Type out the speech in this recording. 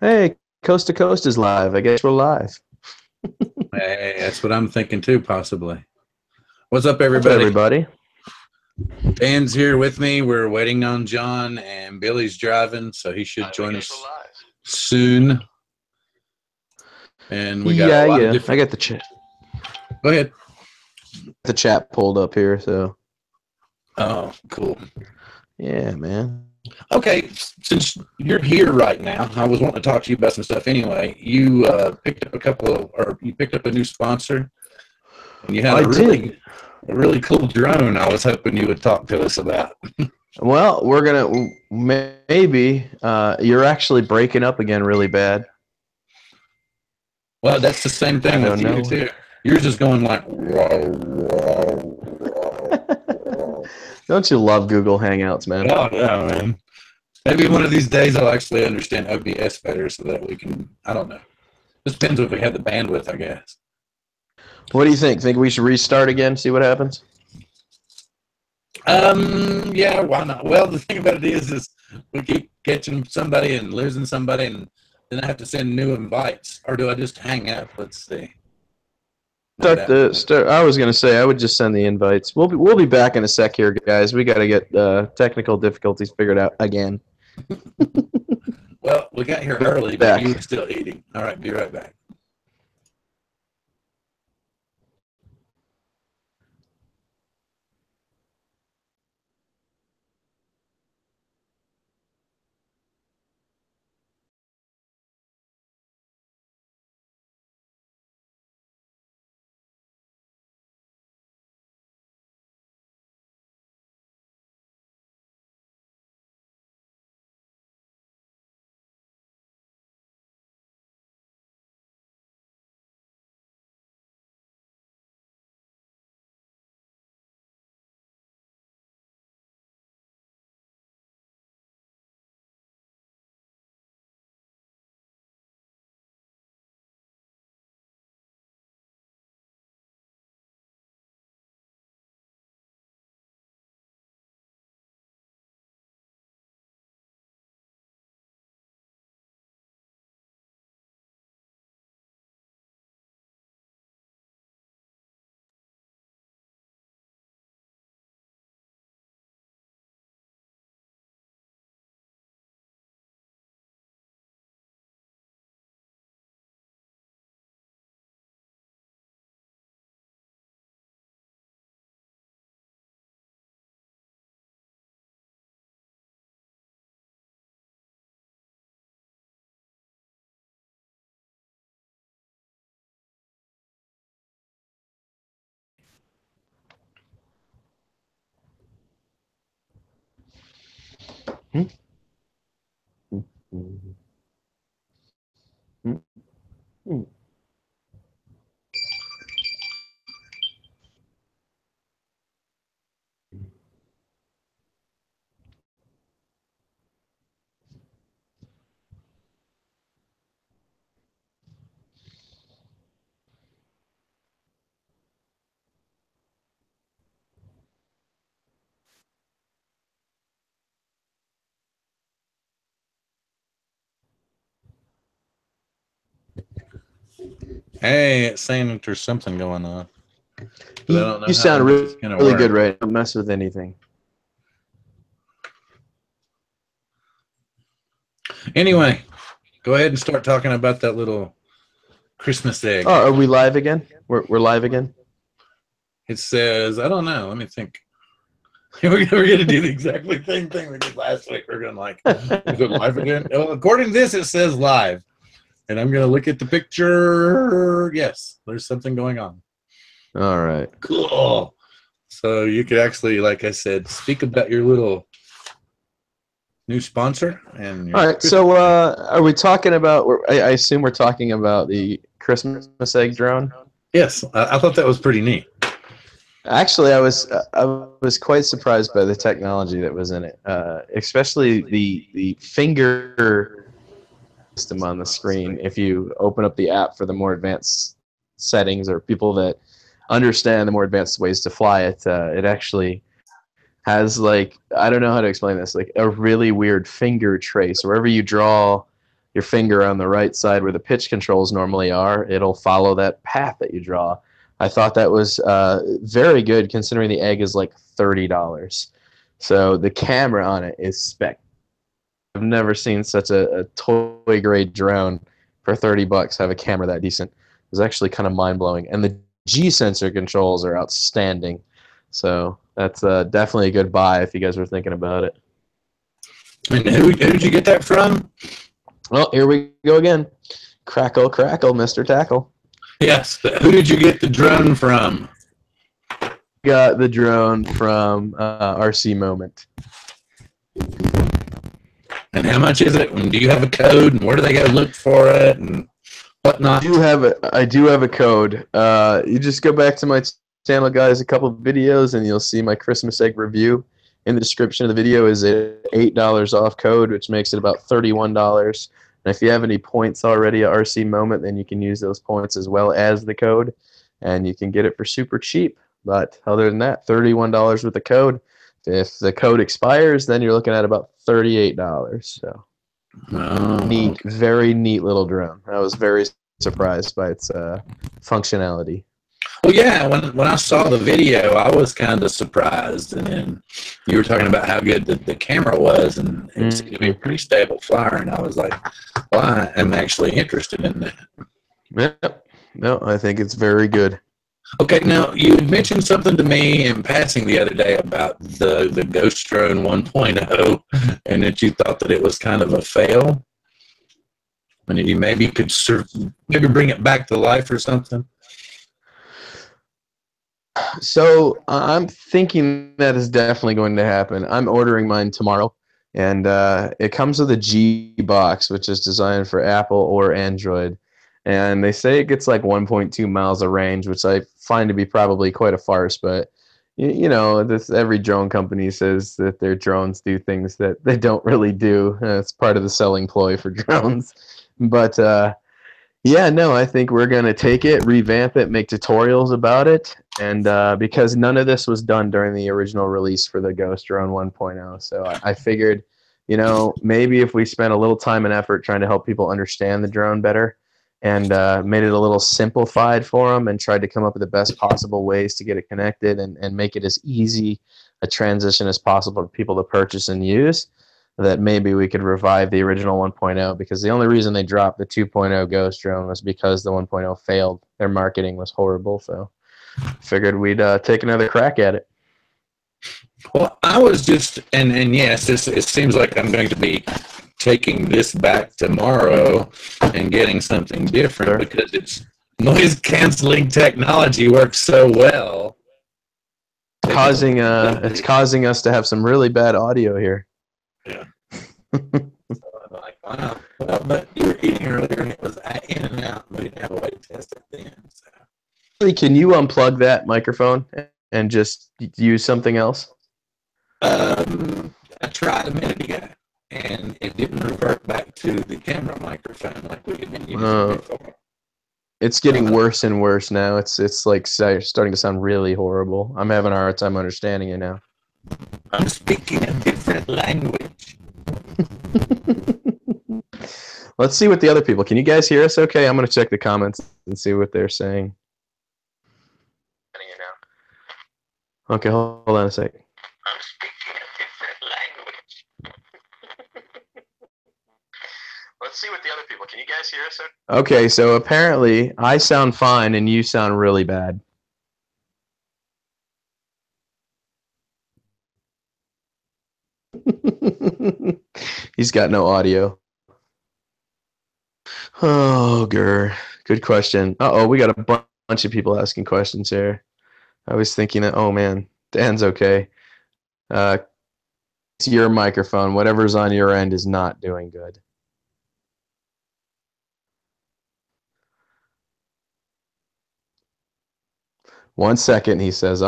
Hey, Coast to Coast is live. I guess we're live. Hey, that's what I'm thinking too, possibly. What's up, Up, everybody? everybody? Dan's here with me. We're waiting on John, and Billy's driving, so he should join us soon. And we got a Yeah, lot of yeah. I different. got Go ahead. the chat pulled up here, so Oh, cool. yeah, man. Okay, since you're here right now, I was wanting to talk to you about some stuff anyway. You picked up you picked up a new sponsor, and you had I did. a really cool drone. I was hoping you would talk to us about. Well, we're gonna maybe. You're actually breaking up again, really bad. Well, that's the same I thing with don't you know. too. Yours is going like. Don't you love Google Hangouts, man? Oh yeah, man. Maybe one of these days I'll actually understand OBS better, so that we can. I don't know. Just depends if we have the bandwidth, I guess. What do you think? Think we should restart again? See what happens? Yeah, why not? Well, the thing about it is we keep catching somebody and losing somebody, and then I have to send new invites, or do I just hang up? Let's see. Maybe Start that. the start. I was gonna say I would just send the invites. We'll be back in a sec here, guys. We got to get technical difficulties figured out again. Well, we got here early, but you were Back. still eating. All right, be right back. Hey, it's saying that there's something going on, but I don't know You how sound this is going to really good work. right now. Don't mess with anything. Anyway, go ahead and start talking about that little Christmas egg. Oh, are we live again? We're live again? It says, I don't know. Let me think. We're going to do the exactly same thing we did last week. We're going to is it live again? Well, according to this, it says live. And I'm going to look at the picture. Yes, there's something going on. All right. Cool. So you could actually, like I said, speak about your little new sponsor and your All right. So are we talking about, I assume we're talking about the Christmas egg drone? Yes, I thought that was pretty neat. Actually, I was quite surprised by the technology that was in it, especially the finger system on the screen. If you open up the app for the more advanced settings or people that understand the more advanced ways to fly it, it actually has, like, I don't know how to explain this, like a really weird finger trace. Wherever you draw your finger on the right side where the pitch controls normally are, it'll follow that path that you draw. I thought that was very good considering the egg is like $30. So the camera on it is spec. I've never seen such a toy grade drone for $30 have a camera that decent. It was actually kind of mind blowing, and the G sensor controls are outstanding. So that's definitely a good buy if you guys were thinking about it. And who did you get that from? Well, here we go again. Crackle, crackle, Mr. Tackle. Yes. Who did you get the drone from? Got the drone from RC Moment. And how much is it? And do you have a code? And where do they go look for it? And whatnot? I do have a code. You just go back to my channel, guys, a couple of videos, and you'll see my Christmas egg review. In the description of the video is a $8 off code, which makes it about $31. And if you have any points already at RC Moment, then you can use those points as well as the code, and you can get it for super cheap. But other than that, $31 with the code. If the code expires, then you're looking at about $38. So neat, okay. very neat little drone. I was very surprised by its functionality. Well, yeah, when I saw the video, I was kind of surprised. And then you were talking about how good the camera was, and it seemed to be a pretty stable flyer. And I was like, well, I am actually interested in that. Yep. No, I think it's very good. Okay, now you had mentioned something to me in passing the other day about the Ghost Drone 1.0, and that you thought that it was kind of a fail, and you maybe could maybe bring it back to life or something. So I'm thinking that is definitely going to happen. I'm ordering mine tomorrow, and it comes with a G box, which is designed for Apple or Android. And they say it gets like 1.2 miles of range, which I find to be probably quite a farce. But you know, every drone company says that their drones do things that they don't really do. It's part of the selling ploy for drones. But yeah, no, I think we're going to take it, revamp it, make tutorials about it. And because none of this was done during the original release for the Ghost Drone 1.0. So I figured, you know, maybe if we spent a little time and effort trying to help people understand the drone better and made it a little simplified for them and tried to come up with the best possible ways to get it connected and make it as easy a transition as possible for people to purchase and use, that maybe we could revive the original 1.0, because the only reason they dropped the 2.0 Ghost Drone was because the 1.0 failed. Their marketing was horrible, so figured we'd take another crack at it. Well, I was just, and yes, it seems like I'm going to be taking this back tomorrow and getting something different, sure, because its noise canceling technology works so well. It's causing us to have some really bad audio here. Yeah. So I'm like, wow. Well, but you were eating earlier and it was in and out. We didn't have a way to test it then. So. Can you unplug that microphone and just use something else? I tried a minute ago, and it didn't revert back to the camera microphone like we had been using before. It's getting worse and worse now. It's like starting to sound really horrible. I'm having a hard time understanding it now. I'm speaking a different language. Let's see what the other people. Can you guys hear us okay? I'm going to check the comments and see what they're saying. Okay, hold on a sec. I'm speaking a different language. Let's see what the other people. Can you guys hear us okay? Okay, so apparently I sound fine and you sound really bad. He's got no audio. Oh, grr. Good question. Uh-oh, we got a bunch of people asking questions here. I was thinking that, oh man, Dan's okay. It's your microphone. Whatever's on your end is not doing good. One second, he says.